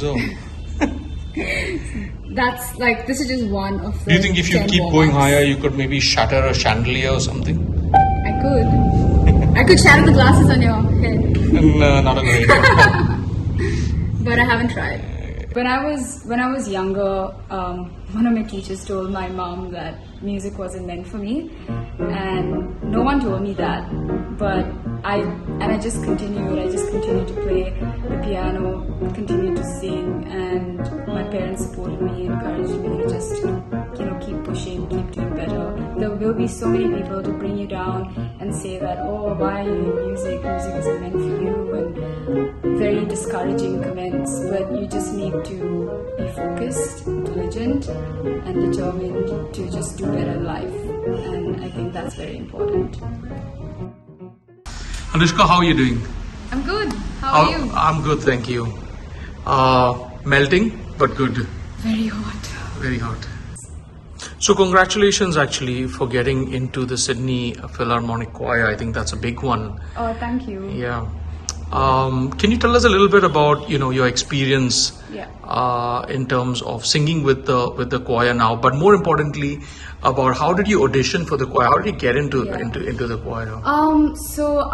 So, That's like, this is just one of the do you think if you 10 keep warm-ups. going higher, you could maybe shatter a chandelier or something? I could shatter the glasses on your head, No, not a great one. but I haven't tried. When I was younger, one of my teachers told my mom that music wasn't meant for me, and no one told me that. But I just continued. I just continued to play the piano, continued to sing, and my parents supported me, encouraged me to just keep pushing, keep doing better. There will be so many people to bring you down and say that, oh, why are you in music? Music isn't meant for you, and very discouraging comments. But you just need to be focused, diligent, and determined to just do better in life. And I think that's very important. Anushka, how are you doing? I'm good. How are you? I'm good, thank you. Melting, but good. Very hot. Very hot. So congratulations actually for getting into the Sydney Philharmonic Choir. I think that's a big one. Oh, thank you. Yeah. Can you tell us a little bit about your experience in terms of singing with the choir now, but more importantly about how did you audition for the choir? How did you get into the choir? So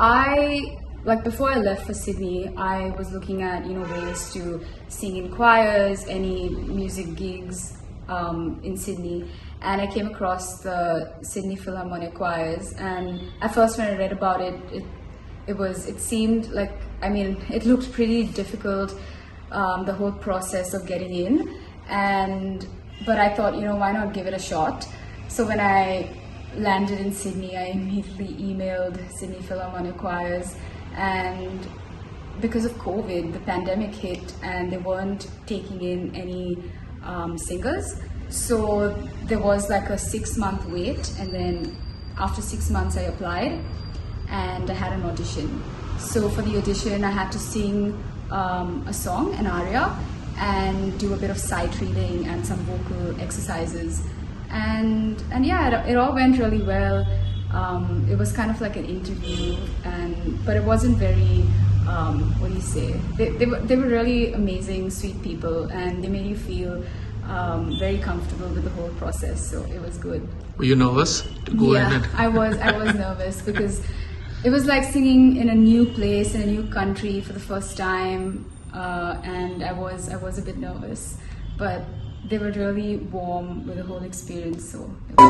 before I left for Sydney, I was looking at ways to sing in choirs, any music gigs in Sydney, and I came across the Sydney Philharmonia Choirs. And at first, when I read about it, it seemed like, it looked pretty difficult, the whole process of getting in, but I thought, why not give it a shot? So when I landed in Sydney, I immediately emailed Sydney Philharmonia Choirs, and because of COVID, the pandemic hit and they weren't taking in any singers. So there was like a 6-month wait, and then after 6 months I applied and I had an audition. So for the audition I had to sing a song, an aria, and do a bit of sight reading and some vocal exercises. And yeah, it all went really well. It was kind of like an interview, but it wasn't very, what do you say? They were really amazing, sweet people, and they made you feel very comfortable with the whole process. So it was good. Were you nervous to go in? Yeah, I was nervous because it was like singing in a new place, in a new country for the first time, and I was a bit nervous, but they were really warm with the whole experience. So it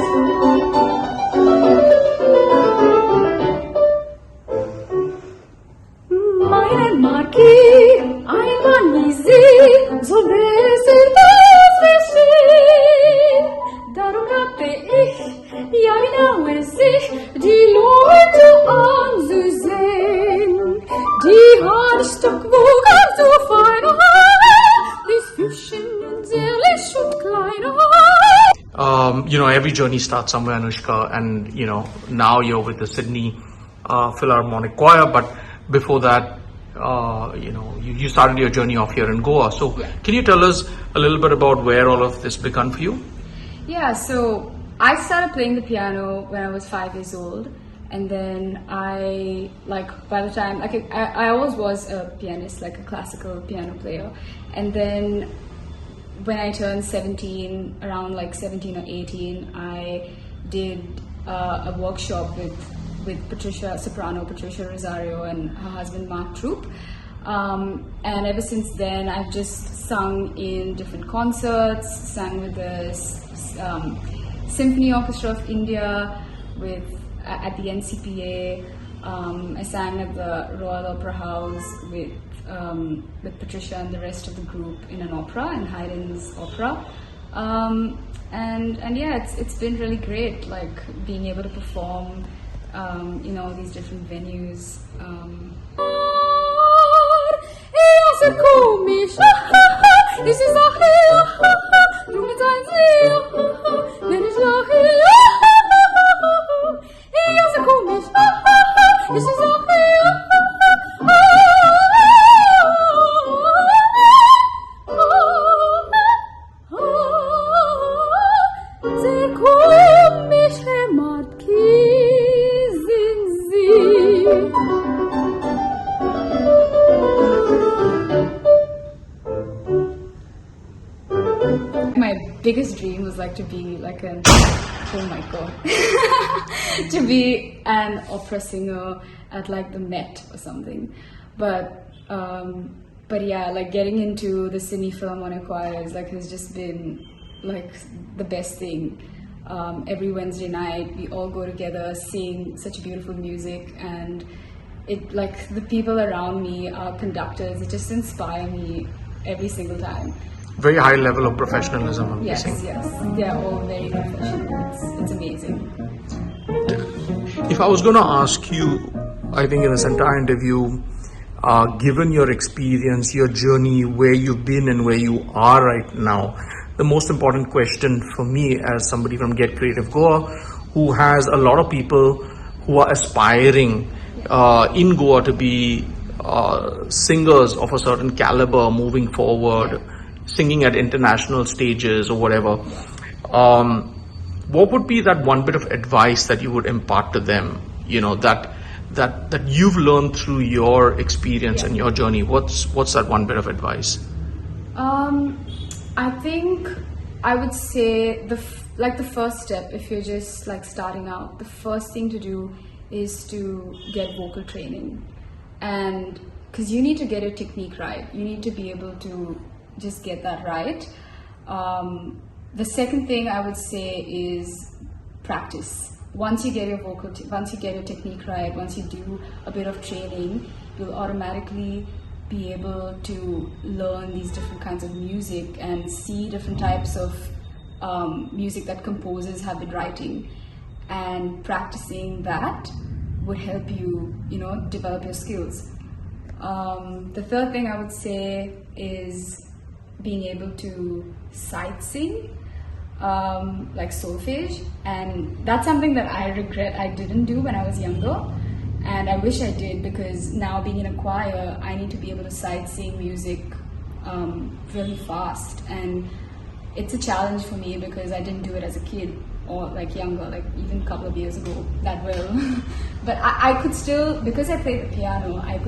Meinen Marquis, einmal wie sie, so besser das verstehen. Darum hatte ich, ja genauer sich, die Leute anzusehen. Die hat Stockwogen so feine Haare, das Füßchen zierlich und kleine. Every journey starts somewhere, Anushka, and now you're with the Sydney Philharmonic Choir, but before that, you started your journey off here in Goa. So can you tell us a little bit about where all of this began for you? Yeah, so I started playing the piano when I was 5 years old, and then I always was a pianist, like a classical piano player, and then when I turned 17, around like 17 or 18, I did a workshop with soprano Patricia Rosario and her husband Mark Troop. And ever since then, I've just sung in different concerts, sang with the Symphony Orchestra of India, at the NCPA. I sang at the Royal Opera House with Patricia and the rest of the group in an opera, in Haydn's opera. And yeah, it's been really great, like being able to perform in all these different venues. biggest dream was like to be like an oh my god to be an opera singer at like the Met or something. But yeah, like getting into the Sydney Philharmonia Choirs like has just been like the best thing. Every Wednesday night we all go together, sing such beautiful music, and it like the people around me are conductors. It just inspire me every single time. Very high level of professionalism, I'm Yes, guessing. yes, they're all very professional. It's amazing. If I was going to ask you, I think in this entire interview, given your experience, your journey, where you've been and where you are right now, the most important question for me as somebody from Get Creative Goa, who has a lot of people who are aspiring in Goa to be singers of a certain caliber moving forward, singing at international stages or whatever, what would be that one bit of advice that you would impart to them, you know, that you've learned through your experience and your journey? What's that one bit of advice? I think I would say the first step, if you're just like starting out, the first thing to do is to get vocal training, and because you need to get your technique right, you need to be able to just get that right. The second thing I would say is practice. Once you get your technique right, once you do a bit of training, you'll automatically be able to learn these different kinds of music and see different types of music that composers have been writing, and practicing that would help you, you know, develop your skills. The third thing I would say is being able to sight sing, like solfege, and that's something that I regret I didn't do when I was younger. And I wish I did, because now being in a choir, I need to be able to sight sing music really fast. And it's a challenge for me because I didn't do it as a kid or like younger, like even a couple of years ago that well. But I could still, because I played the piano, I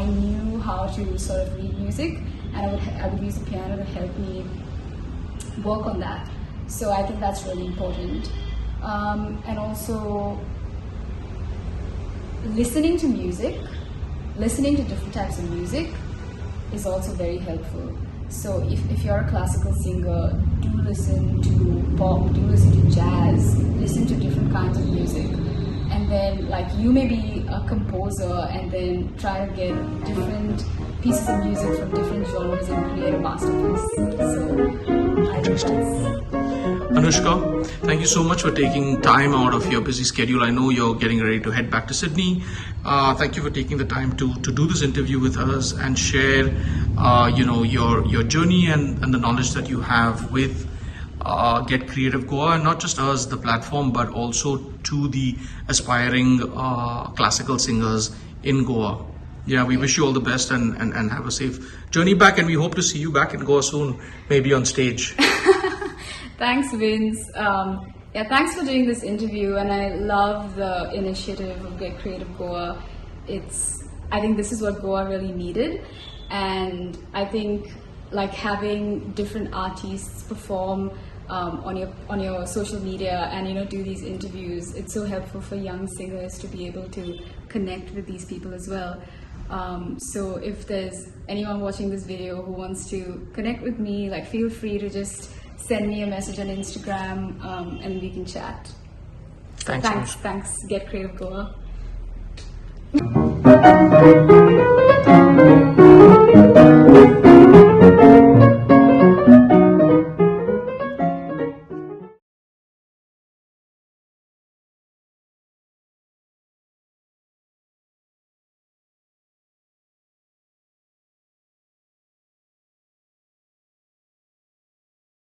knew how to sort of read music, and I would use the piano to help me work on that. So I think that's really important. And also, listening to music, listening to different types of music is also very helpful. So if you're a classical singer, do listen to pop, do listen to jazz, listen to different kinds of music. And then like you may be a composer and then try to get different pieces of music from different genres and create a masterpiece. So I think that's... Anushka, thank you so much for taking time out of your busy schedule. I know you're getting ready to head back to Sydney. Thank you for taking the time to do this interview with us and share, you know, your journey and the knowledge that you have with Get Creative Goa, and not just us, the platform, but also to the aspiring classical singers in Goa. Yeah, we wish you all the best and have a safe journey back, and we hope to see you back in Goa soon, maybe on stage. Thanks, Vince. Yeah, thanks for doing this interview, and I love the initiative of Get Creative Goa. I think this is what Goa really needed, and I think like having different artists perform on your social media and, you know, do these interviews, it's so helpful for young singers to be able to connect with these people as well. So if there's anyone watching this video who wants to connect with me, like feel free to just send me a message on Instagram, and we can chat. Thanks. Thanks, Get Creative Goa.